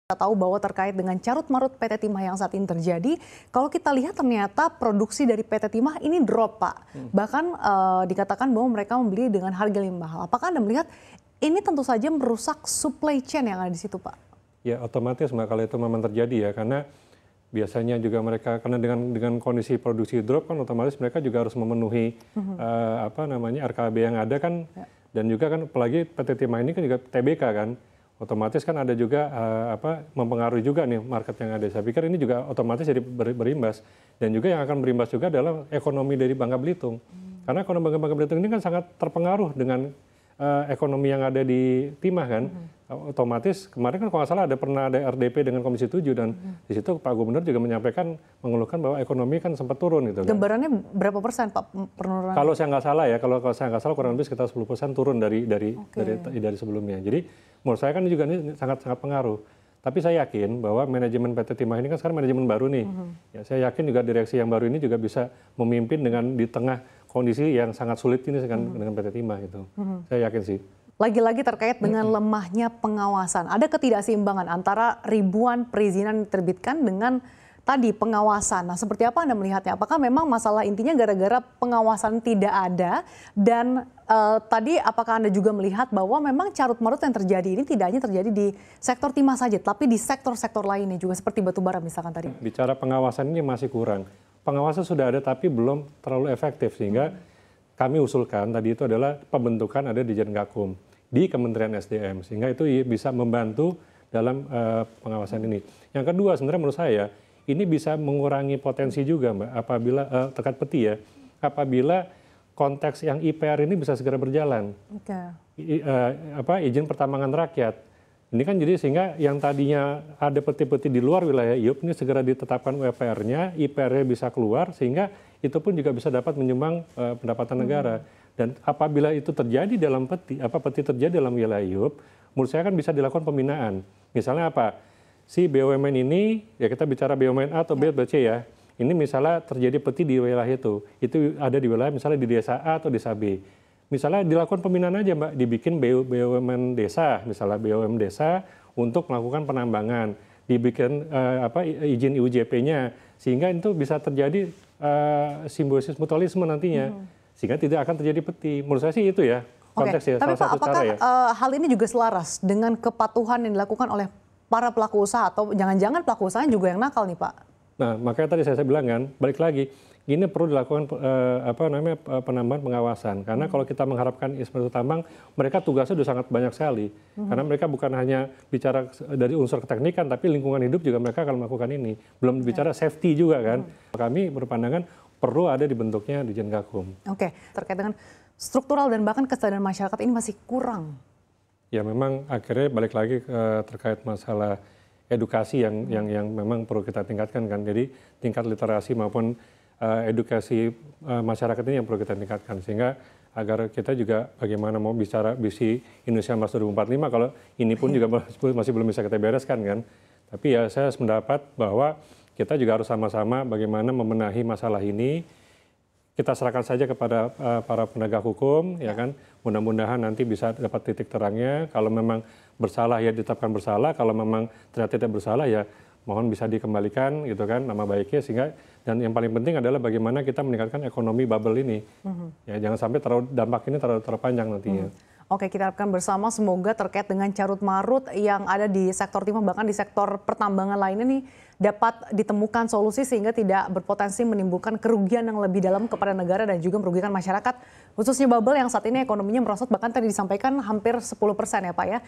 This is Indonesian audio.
Kita tahu bahwa terkait dengan carut-marut PT Timah yang saat ini terjadi, kalau kita lihat ternyata produksi dari PT Timah ini drop, Pak. Bahkan dikatakan bahwa mereka membeli dengan harga yang mahal. Apakah Anda melihat ini tentu saja merusak supply chain yang ada di situ, Pak? Ya otomatis Mbak, kalau itu memang terjadi ya, karena biasanya juga mereka karena dengan kondisi produksi drop kan otomatis mereka juga harus memenuhi RKB yang ada kan, dan juga kan apalagi PT Timah ini kan juga TBK kan. Otomatis kan ada juga mempengaruhi juga nih market yang ada. Saya pikir ini juga otomatis jadi berimbas, dan juga yang akan berimbas juga adalah ekonomi dari Bangka Belitung. Karena ekonomi Bangka Belitung ini kan sangat terpengaruh dengan ekonomi yang ada di Timah kan. Otomatis kemarin kan kalau nggak salah pernah ada RDP dengan Komisi 7, dan di situ Pak Gubernur juga menyampaikan, mengeluhkan bahwa ekonomi kan sempat turun gitu kan. Gambarannya berapa persen Pak penurunan? Kalau saya nggak salah ya, kalau saya nggak salah kurang lebih sekitar 10% turun dari sebelumnya. Jadi menurut saya kan juga ini sangat pengaruh. Tapi saya yakin bahwa manajemen PT Timah ini kan sekarang manajemen baru nih. Ya, saya yakin juga direksi yang baru ini juga bisa memimpin dengan di tengah kondisi yang sangat sulit ini dengan PT Timah gitu. Saya yakin sih. Lagi-lagi terkait dengan lemahnya pengawasan. Ada ketidakseimbangan antara ribuan perizinan diterbitkan dengan tadi pengawasan. Nah, seperti apa Anda melihatnya? Apakah memang masalah intinya gara-gara pengawasan tidak ada? Dan tadi apakah Anda juga melihat bahwa memang carut-marut yang terjadi ini tidak hanya terjadi di sektor Timah saja, tapi di sektor-sektor lainnya juga seperti batubara misalkan tadi? Bicara pengawasan ini masih kurang. Pengawasan sudah ada tapi belum terlalu efektif, sehingga kami usulkan tadi itu adalah pembentukan ada di Jengakum di Kementerian SDM, sehingga itu bisa membantu dalam pengawasan ini. Yang kedua sebenarnya menurut saya ini bisa mengurangi potensi juga Mbak, apabila terkait peti ya, apabila konteks yang IPR ini bisa segera berjalan. Izin pertambangan rakyat. Ini kan jadi sehingga yang tadinya ada peti-peti di luar wilayah IUP ini segera ditetapkan UPR-nya, IPR-nya bisa keluar, sehingga itu pun juga bisa dapat menyumbang pendapatan negara. Dan apabila itu terjadi dalam peti terjadi dalam wilayah IUP, menurut saya kan bisa dilakukan pembinaan. Misalnya apa? Si BUMN ini, ya kita bicara BUMN A atau B atau C ya, ini misalnya terjadi peti di wilayah itu ada di wilayah misalnya di desa A atau desa B. Misalnya dilakukan pembinaan aja Mbak, dibikin BUMN desa, misalnya BUMN desa untuk melakukan penambangan, dibikin izin IUJP-nya, sehingga itu bisa terjadi simbiosis mutualisme nantinya, sehingga tidak akan terjadi peti. Menurut saya sih itu ya konteksnya. Tapi Pak, apakah hal ini juga selaras dengan kepatuhan yang dilakukan oleh para pelaku usaha, atau jangan-jangan pelaku usahanya juga yang nakal nih Pak? Nah, makanya tadi saya bilang kan, balik lagi, ini perlu dilakukan penambahan pengawasan. Karena kalau kita mengharapkan inspektur tambang, mereka tugasnya sudah sangat banyak sekali. Karena mereka bukan hanya bicara dari unsur keteknikan, tapi lingkungan hidup juga mereka akan melakukan ini. Belum bicara safety juga kan. Kami berpandangan perlu ada dibentuknya di Jengakum. Oke, terkait dengan struktural dan bahkan kesadaran masyarakat ini masih kurang. Ya memang akhirnya balik lagi terkait masalah edukasi yang memang perlu kita tingkatkan kan. Jadi tingkat literasi maupun edukasi masyarakat ini yang perlu kita tingkatkan, sehingga agar kita juga bagaimana mau bicara visi Indonesia Emas 2045 kalau ini pun juga masih belum bisa kita bereskan kan. Tapi ya saya mendapat bahwa kita juga harus sama-sama bagaimana membenahi masalah ini. Kita serahkan saja kepada para penegak hukum, ya kan. Mudah-mudahan nanti bisa dapat titik terangnya. Kalau memang bersalah ya ditetapkan bersalah. Kalau memang ternyata tidak bersalah ya mohon bisa dikembalikan gitu kan nama baiknya, sehingga dan yang paling penting adalah bagaimana kita meningkatkan ekonomi bubble ini. Ya jangan sampai dampak ini terlalu panjang nantinya. Oke, kita harapkan bersama semoga terkait dengan carut-marut yang ada di sektor Timah, bahkan di sektor pertambangan lainnya nih, dapat ditemukan solusi sehingga tidak berpotensi menimbulkan kerugian yang lebih dalam kepada negara dan juga merugikan masyarakat, khususnya bubble yang saat ini ekonominya merosot, bahkan tadi disampaikan hampir 10% ya Pak ya.